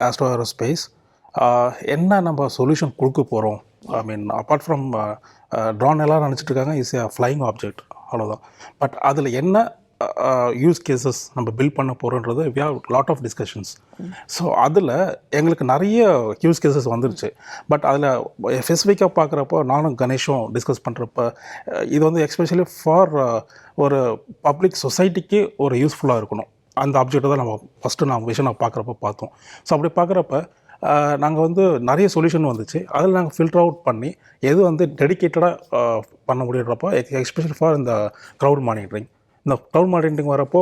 Astro aerospace என்ன நம்ம solution கொடுக்க போகிறோம். I mean apart from drone எல்லாம் நினச்சிட்டு இருக்காங்க இஸ் a ஃப்ளைங் ஆப்ஜெக்ட், அவ்வளோதான். பட் அதில் என்ன யூஸ் கேசஸ் நம்ம பில்ட் பண்ண போகிறோன்றது we have lot of discussions. So அதில் எங்களுக்கு நிறைய யூஸ் கேசஸ் வந்துருச்சு. பட் அதில் ஸ்பெசிஃபிக்காக பார்க்குறப்போ நானும் கணேஷும் டிஸ்கஸ் பண்ணுறப்ப இது வந்து எக்ஸ்பெஷலி ஃபார் ஒரு பப்ளிக் சொசைட்டிக்கு ஒரு யூஸ்ஃபுல்லாக இருக்கணும். அந்த ஆப்ஜெக்ட்டை தான் நம்ம ஃபஸ்ட்டு நான் விஷயம் பார்க்குறப்ப பார்த்தோம். ஸோ அப்படி பார்க்குறப்ப நாங்கள் வந்து நிறைய சொல்யூஷன் வந்துச்சு. அதில் நாங்கள் ஃபில்டர் அவுட் பண்ணி எது வந்து டெடிக்கேட்டடாக பண்ண முடியுறப்போ எஸ்பெஷலி ஃபார் இந்த க்ரௌட் மானிட்டரிங். இந்த க்ரௌட் மானிட்டரிங் வரப்போ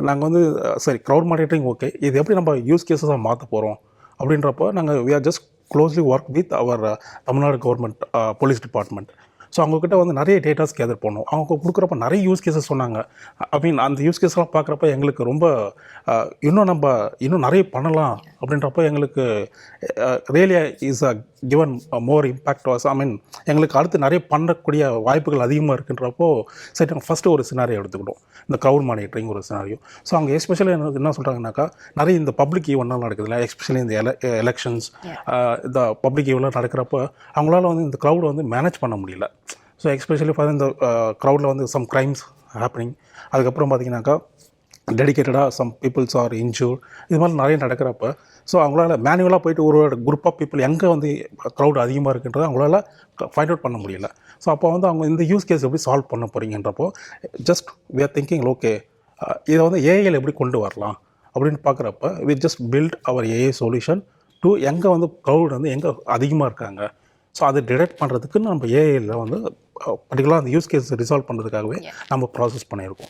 நாங்கள் வந்து சரி க்ரௌட் மானிட்டரிங் ஓகே, இது எப்படி நம்ம யூஸ் கேஸஸாக மாற்ற போகிறோம் அப்படின்றப்போ நாங்கள் we are just closely work with our Tamil Nadu government police department. So அவங்கக்கிட்ட வந்து நிறைய டேட்டாஸ் கேதர் பண்ணோம். அவங்க கொடுக்குறப்ப நிறைய யூஸ் கேஸஸ் சொன்னாங்க. ஐ மீன் அந்த யூஸ் கேஸ்லாம் பார்க்குறப்ப எங்களுக்கு ரொம்ப இன்னும் நிறைய பண்ணலாம் அப்படின்றப்போ எங்களுக்கு really is a given more impact was. I mean எங்களுக்கு அடுத்து நிறைய பண்ணக்கூடிய வாய்ப்புகள் அதிகமாக இருக்குன்றப்போ சரி நாங்கள் ஃபஸ்ட்டு ஒரு சினாரியோ எடுத்துக்கிட்டோம், இந்த க்ரௌட் மானிட்டரிங் ஒரு சினாரியோ. ஸோ அவங்க எஸ்பெஷலி என்ன சொல்கிறாங்கனாக்கா நிறைய இந்த பப்ளிக் ஈவெண்ட்லாம் நடக்குதுல்ல, எஸ்பெஷலி இந்த எலெக்ஷன்ஸ் இந்த பப்ளிக் ஈவெண்ட்லாம் நடக்கிறப்போ அவங்களால வந்து இந்த க்ரௌடை வந்து மேனேஜ் பண்ண முடியல. ஸோ எஸ்பெஷலி ஃபார் இந்த க்ரௌடில் வந்து சம் க்ரைம்ஸ் ஹேப்பனிங், அதுக்கப்புறம் பார்த்தீங்கன்னாக்கா டெடிக்கேட்டடாக சம் பீப்புள்ஸ் ஆர் இன்ஜூர்ட், இது மாதிரி நிறைய நடக்கிறப்ப ஸோ அவங்களால மேனுவலாக போயிட்டு ஒரு குரூப் ஆஃப் பீப்புள் எங்கே வந்து க்ரௌட் அதிகமாக இருக்குன்றதை அவங்களால ஃபைண்ட் அவுட் பண்ண முடியல. ஸோ அப்போ வந்து அவங்க இந்த யூஸ் கேஸ் எப்படி சால்வ் பண்ண போகிறீங்கன்றப்போ just we are thinking okay இதை வந்து ஏஐயில் எப்படி கொண்டு வரலாம் அப்படின்னு பார்க்குறப்ப we just build our AI solution to எங்கே வந்து க்ரௌட் வந்து எங்கே அதிகமாக இருக்காங்க. ஸோ அதை டிடெக்ட் பண்ணுறதுக்கு நம்ம ஏஐயில் வந்து பர்டிகுலராக அந்த யூஸ் கேஸ் ரிசால்வ் பண்ணுறதுக்காகவே நம்ம ப்ராசஸ் பண்ணியிருக்கோம்.